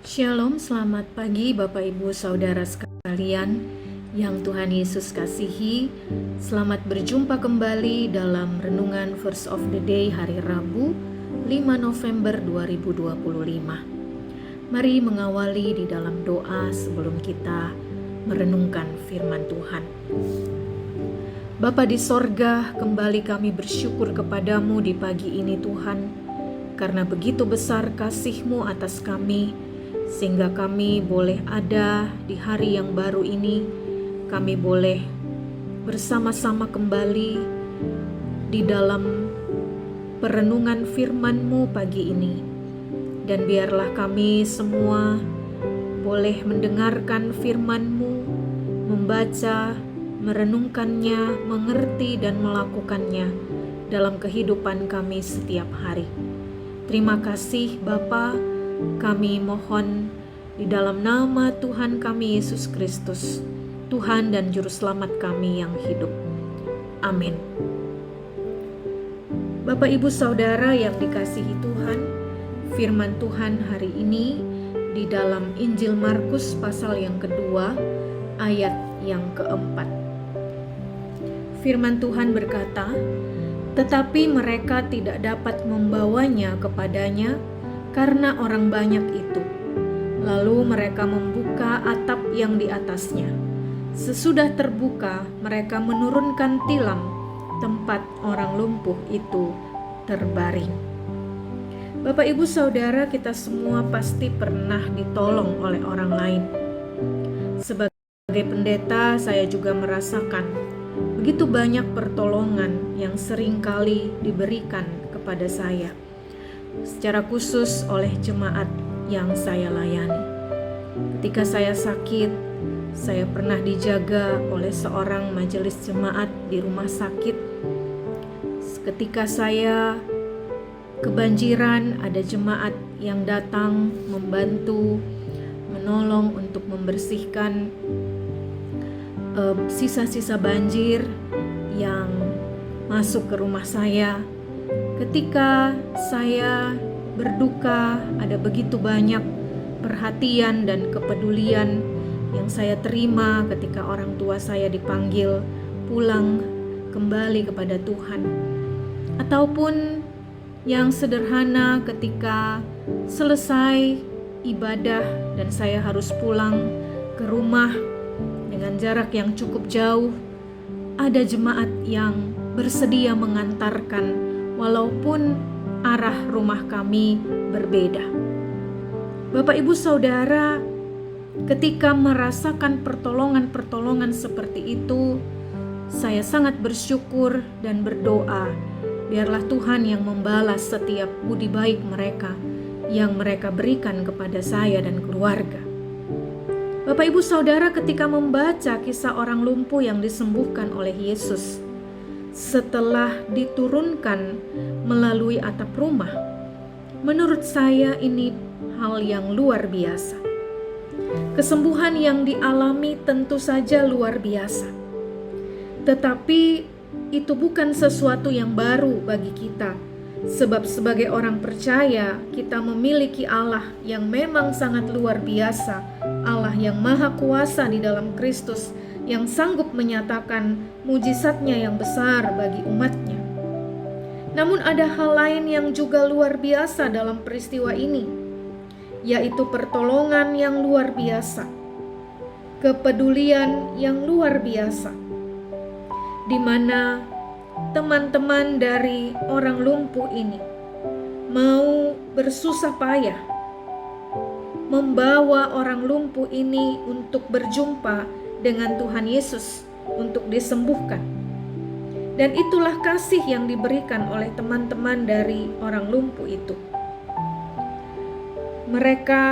Shalom, selamat pagi Bapak Ibu Saudara sekalian yang Tuhan Yesus kasihi. Selamat berjumpa kembali dalam Renungan Verse of the Day hari Rabu 5 November 2025. Mari mengawali di dalam doa sebelum kita merenungkan firman Tuhan. Bapa di sorga, kembali kami bersyukur kepadamu di pagi ini Tuhan, karena begitu besar kasih-Mu atas kami, sehingga kami boleh ada di hari yang baru ini. Kami boleh bersama-sama kembali di dalam perenungan firman-Mu pagi ini. Dan biarlah kami semua boleh mendengarkan firman-Mu, membaca, merenungkannya, mengerti dan melakukannya dalam kehidupan kami setiap hari. Terima kasih Bapa. Kami mohon di dalam nama Tuhan kami Yesus Kristus, Tuhan dan Juru Selamat kami yang hidup. Amin. Bapak Ibu Saudara yang dikasihi Tuhan, firman Tuhan hari ini di dalam Injil Markus pasal yang kedua, ayat yang keempat. Firman Tuhan berkata, "Tetapi mereka tidak dapat membawanya kepadanya karena orang banyak itu. Lalu mereka membuka atap yang di atasnya. Sesudah terbuka, mereka menurunkan tilam tempat orang lumpuh itu terbaring." Bapak Ibu Saudara, kita semua pasti pernah ditolong oleh orang lain. Sebagai pendeta, saya juga merasakan begitu banyak pertolongan yang sering kali diberikan kepada saya, secara khusus oleh jemaat yang saya layani. Ketika saya sakit, saya pernah dijaga oleh seorang majelis jemaat di rumah sakit. Ketika saya kebanjiran, ada jemaat yang datang membantu, menolong untuk membersihkan sisa-sisa banjir yang masuk ke rumah saya. Ketika saya berduka, ada begitu banyak perhatian dan kepedulian yang saya terima ketika orang tua saya dipanggil pulang kembali kepada Tuhan. Ataupun yang sederhana, ketika selesai ibadah dan saya harus pulang ke rumah dengan jarak yang cukup jauh, ada jemaat yang bersedia mengantarkan walaupun arah rumah kami berbeda. Bapak Ibu Saudara, ketika merasakan pertolongan-pertolongan seperti itu, saya sangat bersyukur dan berdoa, biarlah Tuhan yang membalas setiap budi baik mereka yang mereka berikan kepada saya dan keluarga. Bapak Ibu Saudara, ketika membaca kisah orang lumpuh yang disembuhkan oleh Yesus setelah diturunkan melalui atap rumah, menurut saya ini hal yang luar biasa. Kesembuhan yang dialami tentu saja luar biasa, tetapi itu bukan sesuatu yang baru bagi kita, sebab sebagai orang percaya kita memiliki Allah yang memang sangat luar biasa, Allah yang maha kuasa di dalam Kristus, yang sanggup menyatakan mujizatnya yang besar bagi umatnya. Namun ada hal lain yang juga luar biasa dalam peristiwa ini, yaitu pertolongan yang luar biasa, kepedulian yang luar biasa, di mana teman-teman dari orang lumpuh ini mau bersusah payah membawa orang lumpuh ini untuk berjumpa dengan Tuhan Yesus untuk disembuhkan. Dan itulah kasih yang diberikan oleh teman-teman dari orang lumpuh itu. Mereka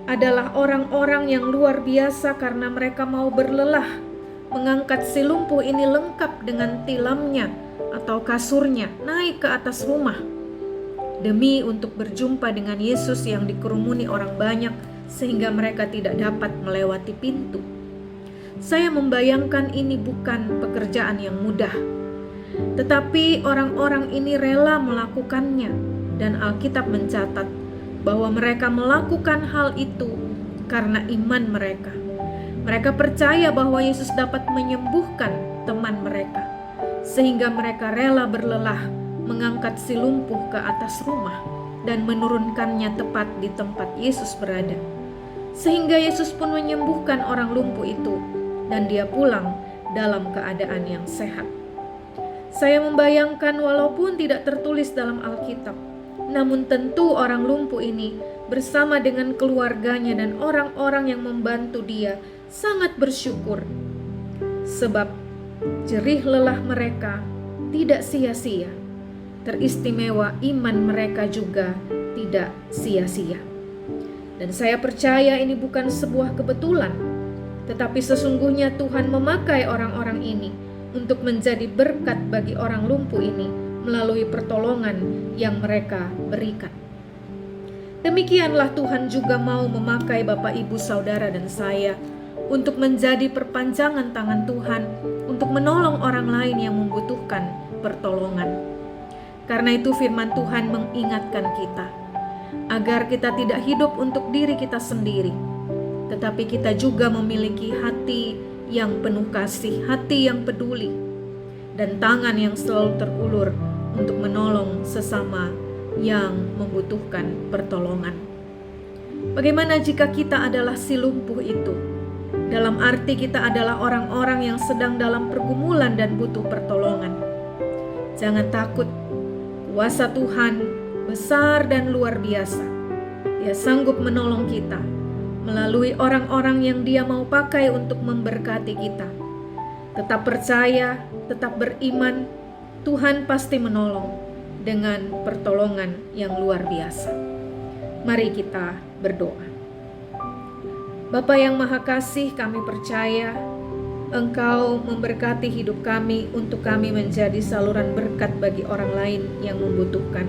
adalah orang-orang yang luar biasa karena mereka mau berlelah mengangkat si lumpuh ini lengkap dengan tilamnya atau kasurnya naik ke atas rumah demi untuk berjumpa dengan Yesus yang dikerumuni orang banyak sehingga mereka tidak dapat melewati pintu. Saya membayangkan ini bukan pekerjaan yang mudah, tetapi orang-orang ini rela melakukannya, dan Alkitab mencatat bahwa mereka melakukan hal itu karena iman mereka. Mereka percaya bahwa Yesus dapat menyembuhkan teman mereka, sehingga mereka rela berlelah mengangkat si lumpuh ke atas rumah dan menurunkannya tepat di tempat Yesus berada. Sehingga Yesus pun menyembuhkan orang lumpuh itu, dan dia pulang dalam keadaan yang sehat. Saya membayangkan walaupun tidak tertulis dalam Alkitab, namun tentu orang lumpuh ini bersama dengan keluarganya dan orang-orang yang membantu dia sangat bersyukur. Sebab jerih lelah mereka tidak sia-sia. Teristimewa iman mereka juga tidak sia-sia. Dan saya percaya ini bukan sebuah kebetulan, tetapi sesungguhnya Tuhan memakai orang-orang ini untuk menjadi berkat bagi orang lumpuh ini melalui pertolongan yang mereka berikan. Demikianlah Tuhan juga mau memakai Bapak, Ibu, Saudara, dan saya untuk menjadi perpanjangan tangan Tuhan untuk menolong orang lain yang membutuhkan pertolongan. Karena itu firman Tuhan mengingatkan kita agar kita tidak hidup untuk diri kita sendiri, tetapi kita juga memiliki hati yang penuh kasih, hati yang peduli, dan tangan yang selalu terulur untuk menolong sesama yang membutuhkan pertolongan. Bagaimana jika kita adalah si lumpuh itu? Dalam arti kita adalah orang-orang yang sedang dalam pergumulan dan butuh pertolongan. Jangan takut, kuasa Tuhan besar dan luar biasa. Dia sanggup menolong kita melalui orang-orang yang Dia mau pakai untuk memberkati kita. Tetap percaya, tetap beriman, Tuhan pasti menolong dengan pertolongan yang luar biasa. Mari kita berdoa. Bapa yang Maha Kasih, kami percaya Engkau memberkati hidup kami untuk kami menjadi saluran berkat bagi orang lain yang membutuhkan.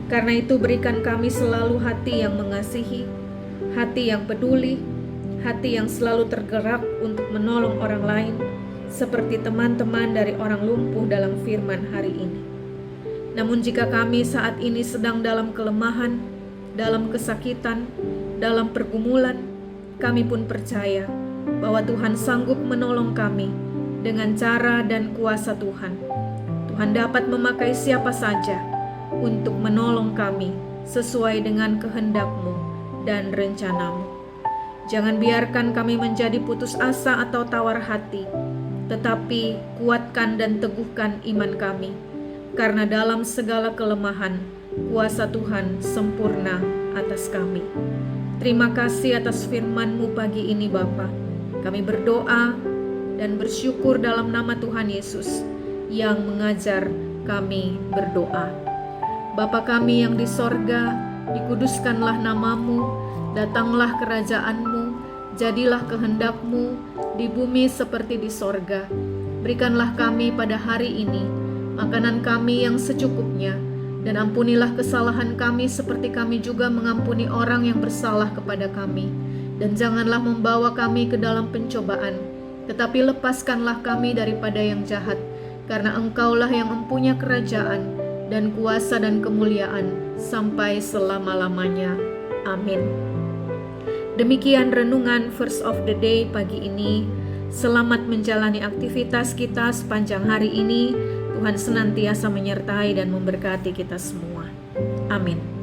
Karena itu berikan kami selalu hati yang mengasihi, hati yang peduli, hati yang selalu tergerak untuk menolong orang lain, seperti teman-teman dari orang lumpuh dalam firman hari ini. Namun jika kami saat ini sedang dalam kelemahan, dalam kesakitan, dalam pergumulan, kami pun percaya bahwa Tuhan sanggup menolong kami dengan cara dan kuasa Tuhan. Tuhan dapat memakai siapa saja untuk menolong kami sesuai dengan kehendak-Mu dan rencana-Mu. Jangan biarkan kami menjadi putus asa atau tawar hati, tetapi kuatkan dan teguhkan iman kami, karena dalam segala kelemahan, kuasa Tuhan sempurna atas kami. Terima kasih atas firman-Mu pagi ini Bapa. Kami berdoa dan bersyukur dalam nama Tuhan Yesus yang mengajar kami berdoa. Bapa kami yang di sorga, dikuduskanlah nama-Mu, datanglah kerajaan-Mu, jadilah kehendak-Mu di bumi seperti di sorga. Berikanlah kami pada hari ini makanan kami yang secukupnya, dan ampunilah kesalahan kami seperti kami juga mengampuni orang yang bersalah kepada kami. Dan janganlah membawa kami ke dalam pencobaan, tetapi lepaskanlah kami daripada yang jahat, karena Engkaulah yang mempunyai kerajaan dan kuasa dan kemuliaan sampai selama-lamanya. Amin. Demikian renungan Verse of the Day pagi ini. Selamat menjalani aktivitas kita sepanjang hari ini. Tuhan senantiasa menyertai dan memberkati kita semua. Amin.